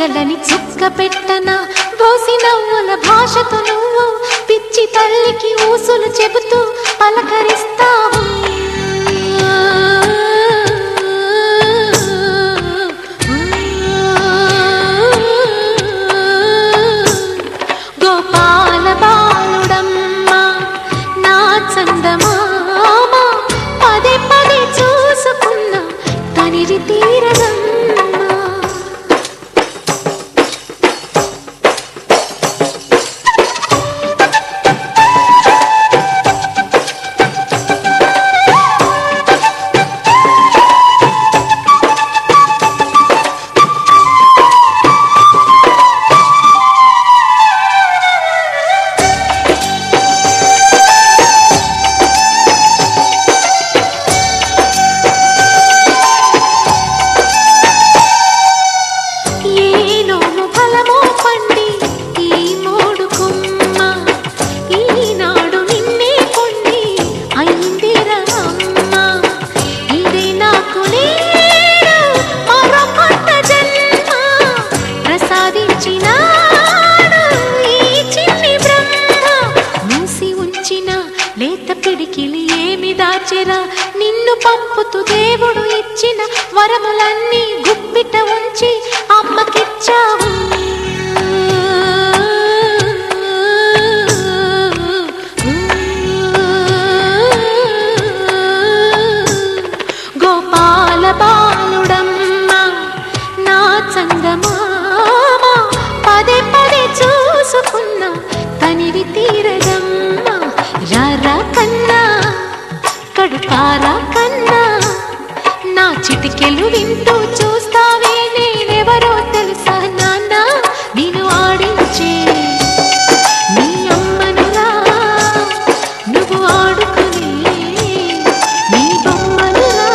కలని చుక్క పెట్టన బోసి నవ్వుల భాషతో నువ్వు పిచ్చి తల్లికి ఊసులు చెబుతూ పలకరిస్తావు. గోపాల బాలుడమ్మ నా చందమామ పదే పదే చూసుకున్న తనివి తీరదమ్మ. లేత పిడికిలి ఏమి దాచెరా నిన్ను పంపుతూ దేవుడు ఇచ్చిన వరములన్నీ గుప్పిట ఉంచి అమ్మకిచ్చావు. గోపాల బాలుడమ్మ నా చందమామ పదే పదే చూసుకున్న తనివి తీరదమ్మ. రారా కన్నా కడుపారా కన్నా నా చిటికెలు వింటూ చూస్తావే నేనెవరో తెలుసా నాన్న నేను ఆడించే నీ అమ్మనురా నువ్వు ఆడుకునే నీ బొమ్మనురా.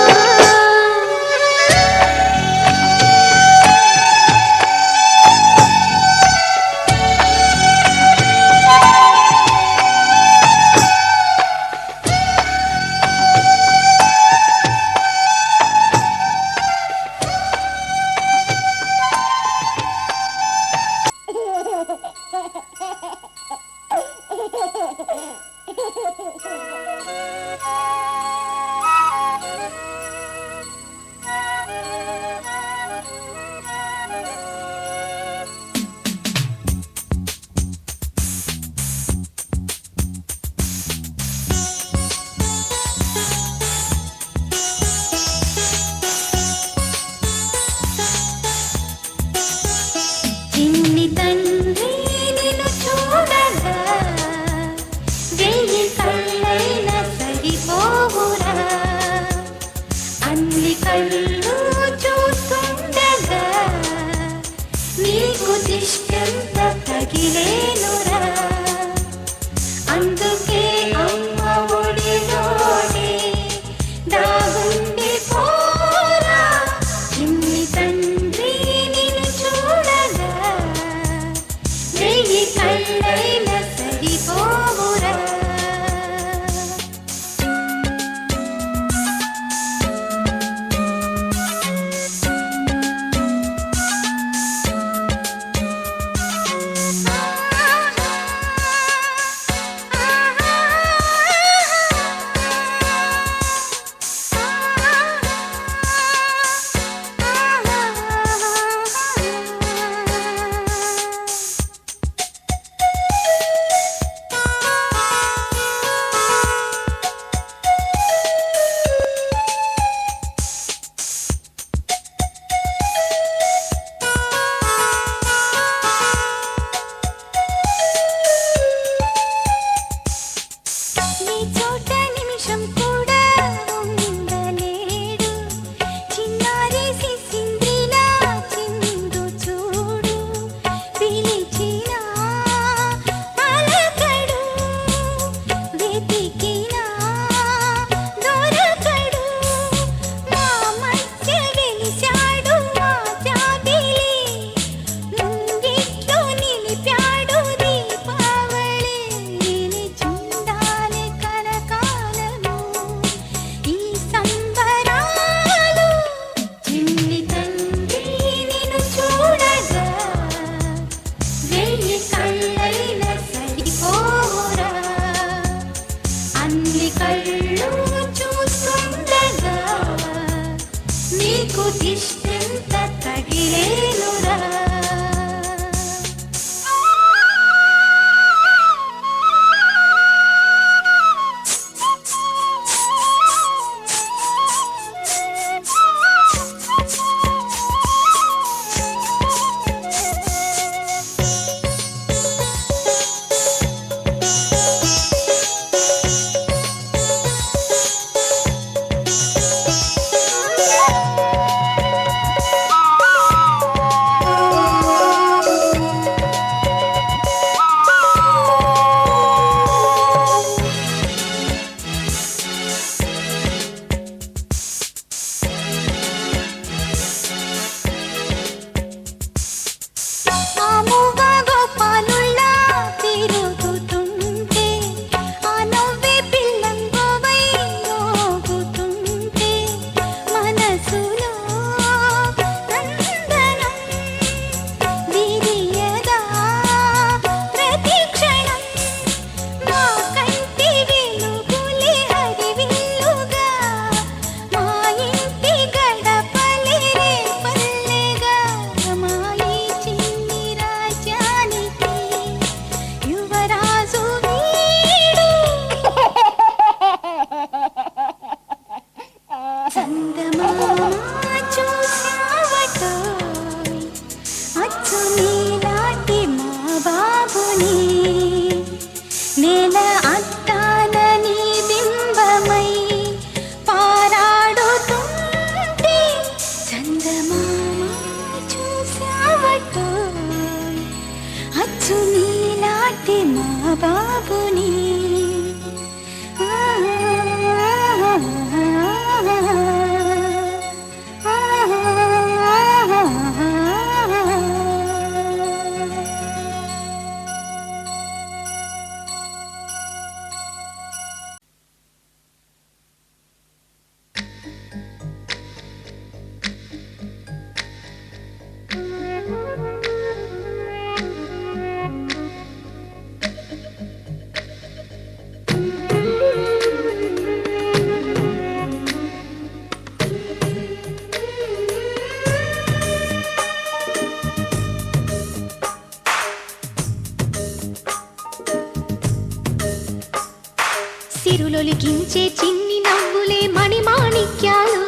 సిరులొలికించే చిన్ని నవ్వులే మణిమాణిక్యాలు,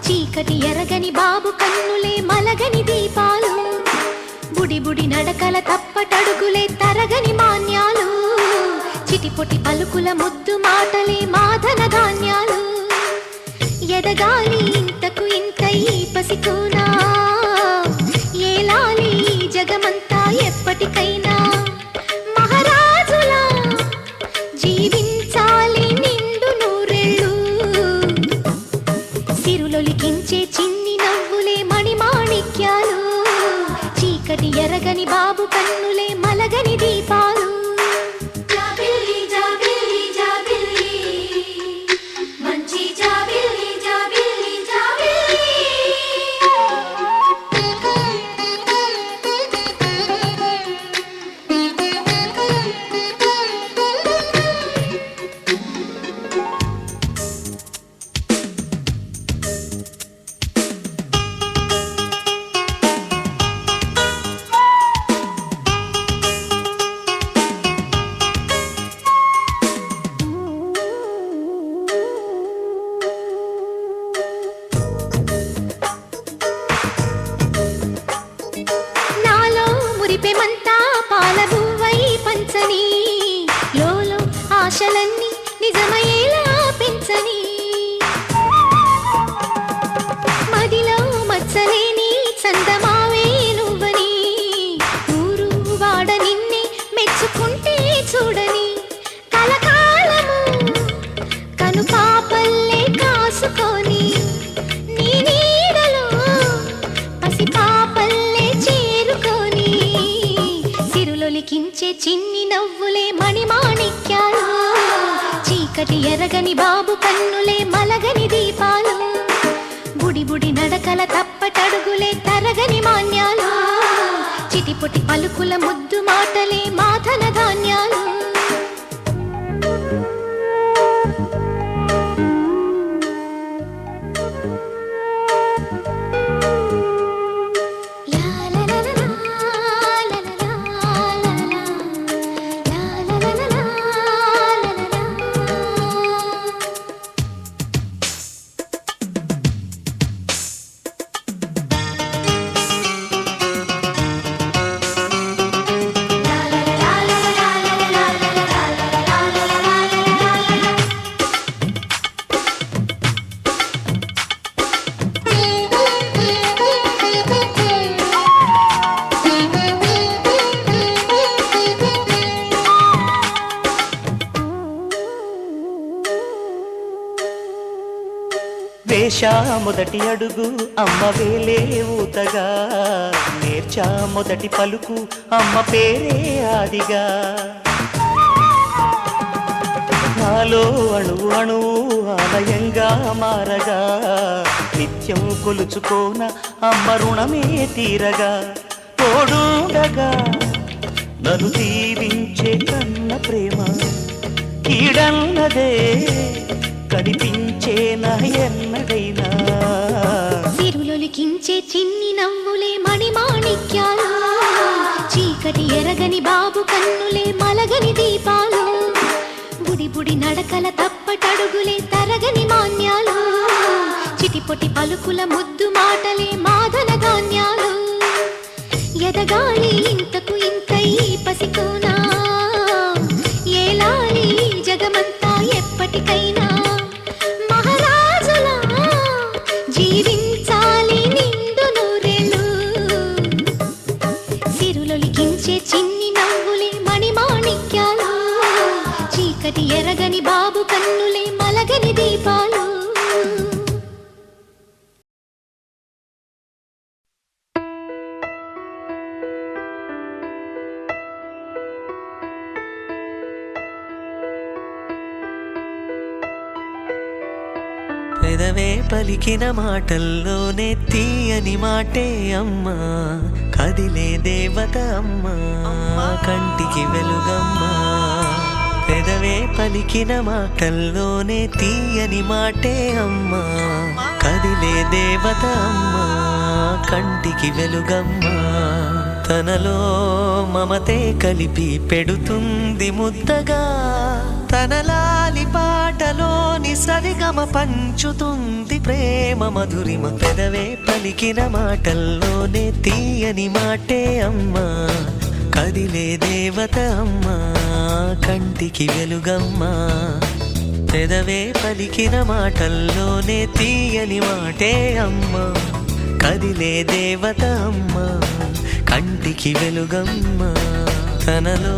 చీకటి ఎరగని బాబు కన్నులే మలగని దీపాలు, బుడి బుడి నడకల తప్పటడుగులే తరగని మాన్యాలు, చిటిపొటి పలుకుల ముద్దు మాటలే మాధన ధాన్యాలు. ఎదగాలి ఇంతకు ఇంత ఈ పసికోనా, ఏలాలి జగమంతా ఎప్పటికైనా, మహారాజులా జీవించాలి నిండు నూరేళ్ళు. సిరులొలికించే చిన్ని నవ్వులే మణిమాణిక్యాలు, చీకటి ఎరగని బాబు కన్నులే మలగని దీపాలు. లోలో ఆశలన్నీ నిజమయ్యేలా పెంచని, మదిలో మచ్చలేని చందమావే నువ్వని, ఊరు వాడ నిన్నే మెచ్చుకుంటే చూడని, కలకాలము కను పాపల్లే కాసుకొని, నీ నీడలో పసి పాపల్లే చేరుకొని, సిరులొలికించే చిన్ని నవ్వులే మణిమాణిక్యాలు, చీకటి ఎరగని బాబు కన్నులే మలగని దీపాలు, బుడి బుడి నడకల తప్పటడుగులే తరగని మాన్యాలు, చిటిపొటి పలుకుల ముద్దు మాటలే మాధన ధాన్యాలు. వేశా మొదటి అడుగు అమ్మ వేలే ఊతగా, నేర్చా మొదటి పలుకు అమ్మ పేరే ఆదిగా, నాలో అణువు అణువు ఆలయంగా మారగా, నిత్యం కొలుచుకోన అమ్మ రుణమే తీరగా, తోడుండగా నన్ను దీవించే కన్న ప్రేమ కీడన్నదే కనిపించేనా ఎన్నడైనా. సిరులొలికించే చిన్ని నవ్వులే మణిమాణిక్యాలు, చీకటి ఎరగని బాబు కన్నులే మలగని దీపాలు, బుడి బుడి నడకల తప్పటడుగులే తరగని మాన్యాలు, చిటిపొటి పలుకుల ముద్దు మాటలే మాధన ధాన్యాలు. ఎదగాలి ఇంతకు ఇంత ఈ పసికోనా, ఏలాలి జగమంతా ఎప్పటికైనా, మహారాజులా జీవించాలి నిండు నూరేళ్ళు. సిరులొలికించే చిన్ని నవ్వులే మణిమాణిక్యాలు, చీకటి ఎరగని బాబు కన్నులే మలగని దీపాలు. పెదవే పలికిన మాటల్లోనే తీయని మాటే అమ్మా, కదిలే దేవత అమ్మా, కంటికి వెలుగమ్మా. పెదవే పలికిన మాటల్లోనే తీయని మాటే అమ్మా, కదిలే దేవత అమ్మా, కంటికి వెలుగమ్మా. తనలో మమతే కలిపి పెడుతుంది ముద్దగా, తన లాలి సరిగమ పంచుతుంది ప్రేమ మధురిమ పెదవే పలికిన మాటల్లోనే తీయని మాటే అమ్మా కదిలే దేవత అమ్మా కంటికి వెలుగమ్మా పెదవే పలికిన మాటల్లోనే తీయని మాటే అమ్మా కదిలే దేవత అమ్మా కంటికి వెలుగమ్మా తనలో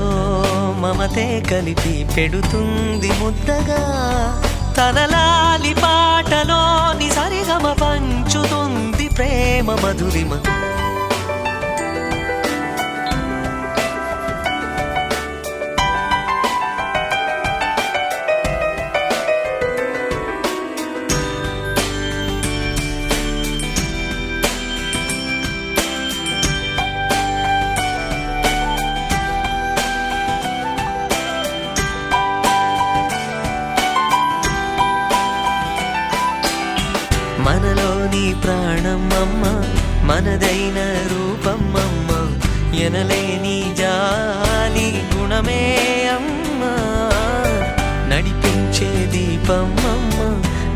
మమతే కలిపి పెడుతుంది ముద్దగా తనలాలి పాటలోని సరిగమ పంచుతుంది ప్రేమ మధురిమ మనలోని ప్రాణం అమ్మ మనదైన రూపం అమ్మ ఎనలేని జాలి గుణమే అమ్మ నడిపించే దీపం అమ్మ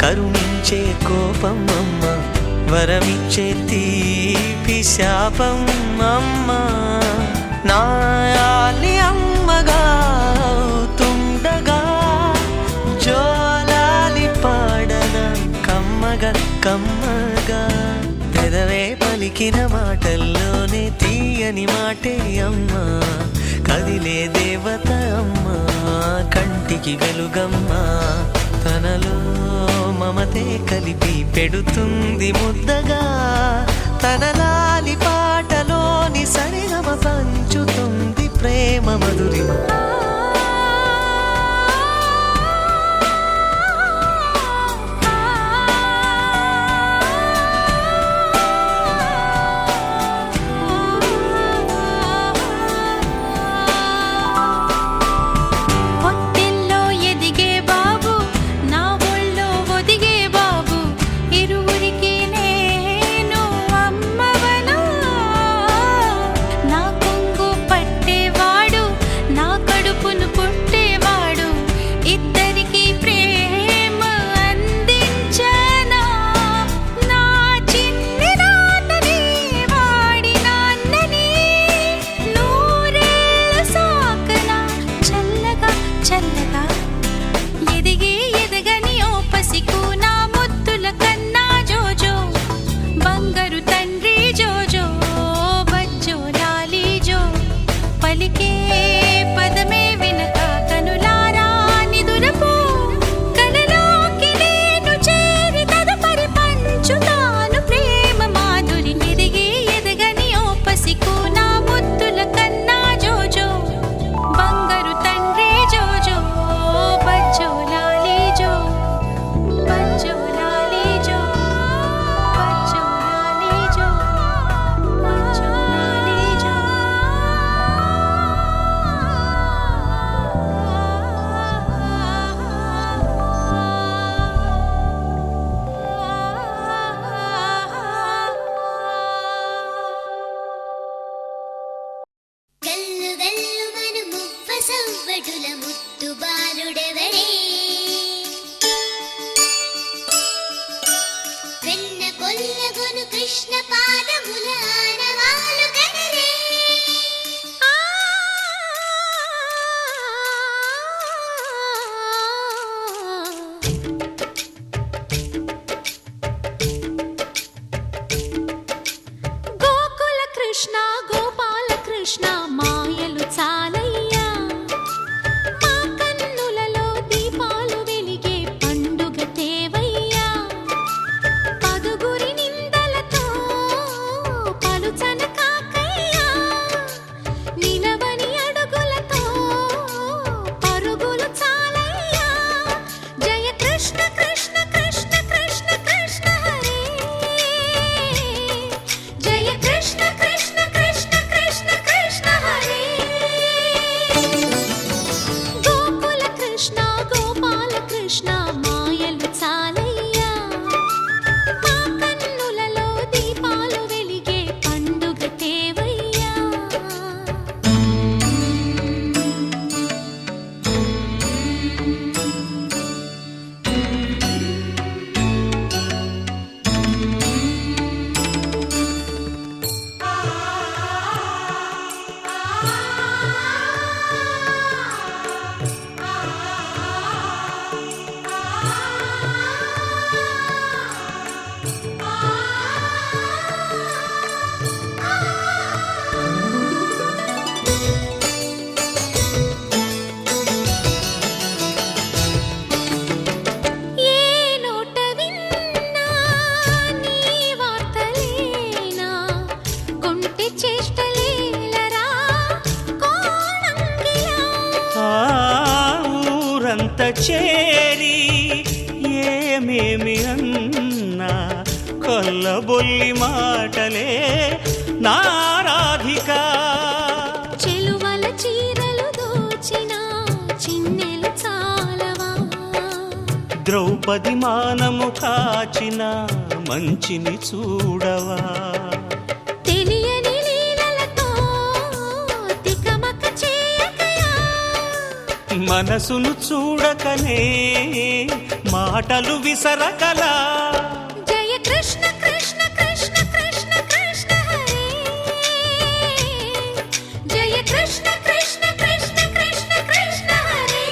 కరుణించే కోపం అమ్మ వరమిచ్చే తీపి శాపం అమ్మ నాయాలి అమ్మగా అవుతుండగా జోలాలి పాడన కమ్మగా పెదవే పలికిన మాటల్లోనే తీయని మాటే అమ్మా కదిలే దేవత అమ్మా కంటికి వెలుగమ్మా తనలో మమతే కలిపి పెడుతుంది ముద్దగా తనలాలి పాటలోని సరిగమ పంచుతుంది ప్రేమ మధురిమ చేరి ఏమేమి అన్నా కొల్లబొల్లి మాటలే నారాధిక. చెలువల చీరలు దోచిన చిన్నెలు చాలవా, ద్రౌపది మానము కాచిన మంచిని చూడవా, తెలియని లీలలతో తికమక చేయకయా, మనసును చూడకనే మాటలు విసరకలా. జయ కృష్ణ కృష్ణ కృష్ణ కృష్ణ కృష్ణ హరే, జయ కృష్ణ కృష్ణ కృష్ణ కృష్ణ కృష్ణ హరే.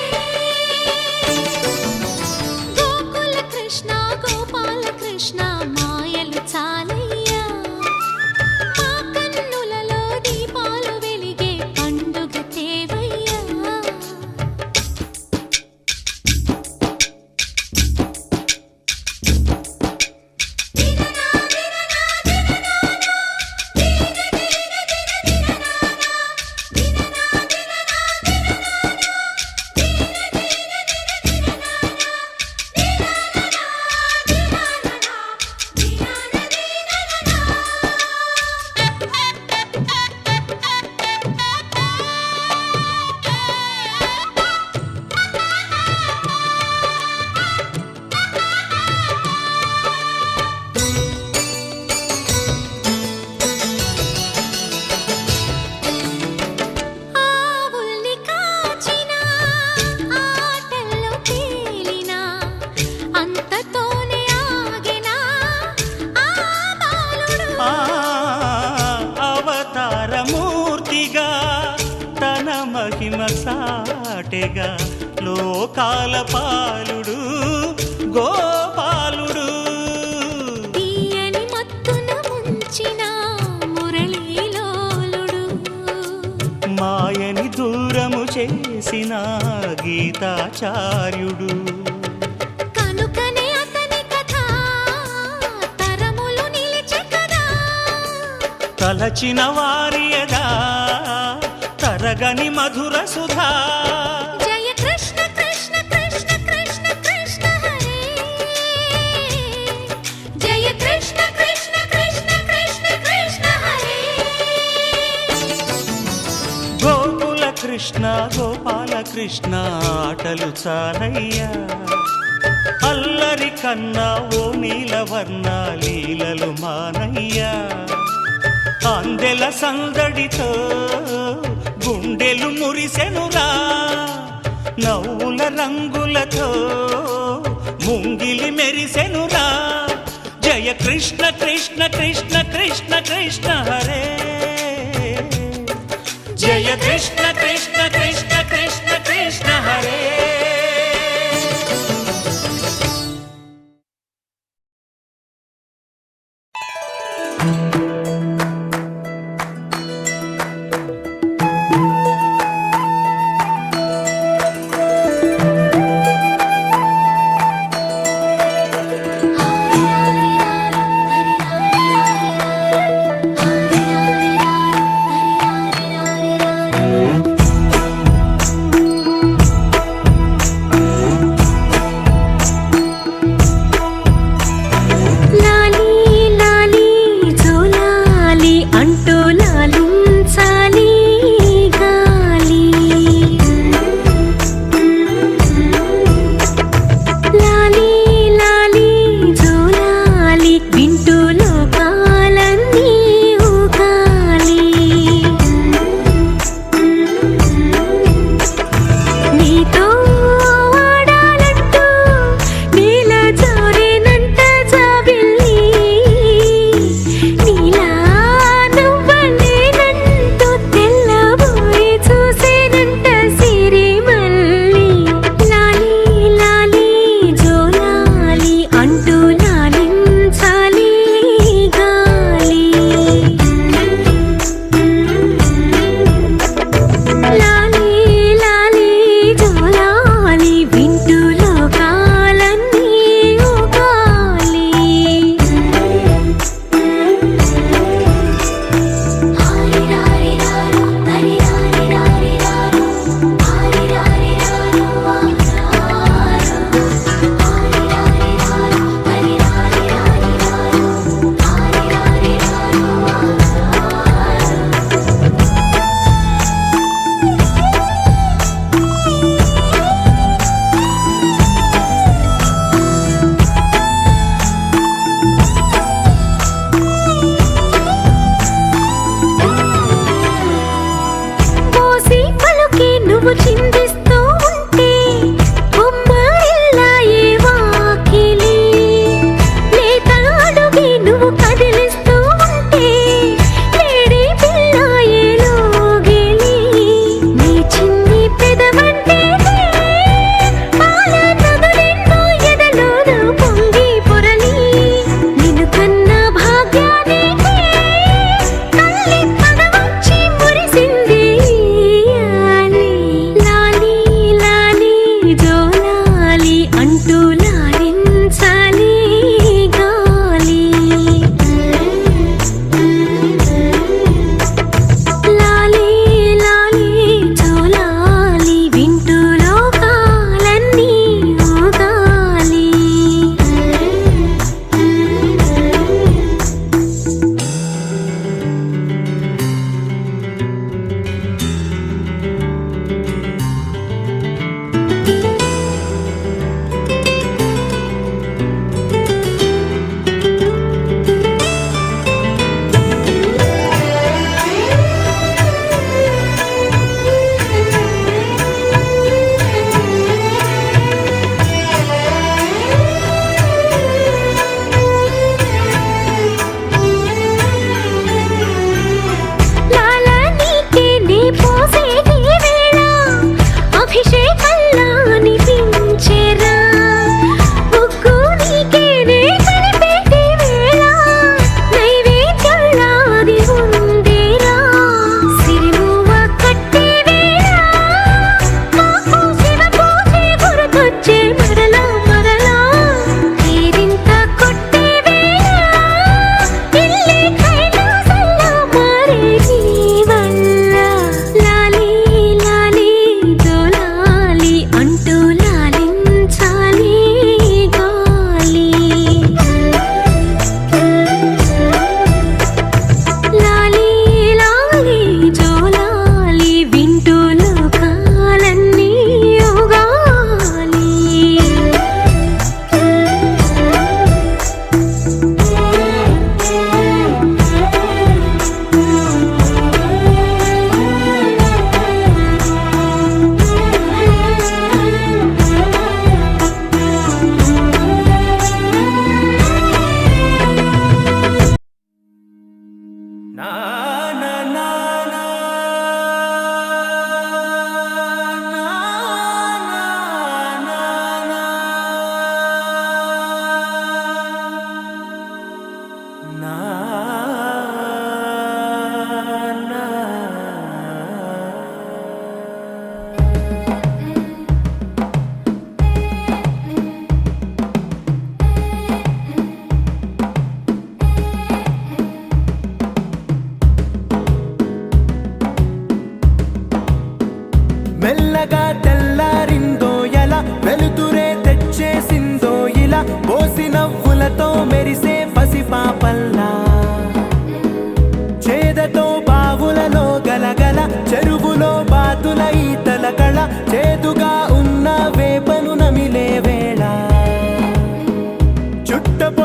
గోకుల కృష్ణ గోపాల కృష్ణ మాయలు చాలయ్యా, మా కన్నులలో దీపాలు వెలిగే పండుగ తేవయ్యా. ఆవుల్ని కాచిన ఆటల్లో తేలిన అంతతోనే ఆగిన ఆ బాలుడు, ఆ అవతారమూర్తిగా తన మహిమ సాటెగా లోకాల పాలుడు గోపాలుడు. తీయని మత్తున ముంచిన మురళీలోలుడు, మాయని దూరము చేసిన గీతాచార్యుడు. కనుకనే అతని కథ తరములు నిలిచె కదా, తలచిన వారియదా తరగని మధుర సుధా. జయ కృష్ణ కృష్ణ కృష్ణ కృష్ణ కృష్ణ హరే, జయ కృష్ణ కృష్ణ కృష్ణ కృష్ణ కృష్ణ హరే. గోకుల కృష్ణ గోపాల కృష్ణ ఆటలు చాలయ్యా, అల్లరి కన్నా ఓ నీలవర్ణ లీలలు మానయ్యా. అందెల సందడితో గుండెలు మురిసెనురా, నవ్వుల రంగులతో ముంగిలి మెరిసెనురా. జయ కృష్ణ కృష్ణ కృష్ణ కృష్ణ కృష్ణ హరే, జయ కృష్ణ కృష్ణ కృష్ణ కృష్ణ కృష్ణ హరే. హరి హరి హరి హరి హరి హరి హరి చుట్టపు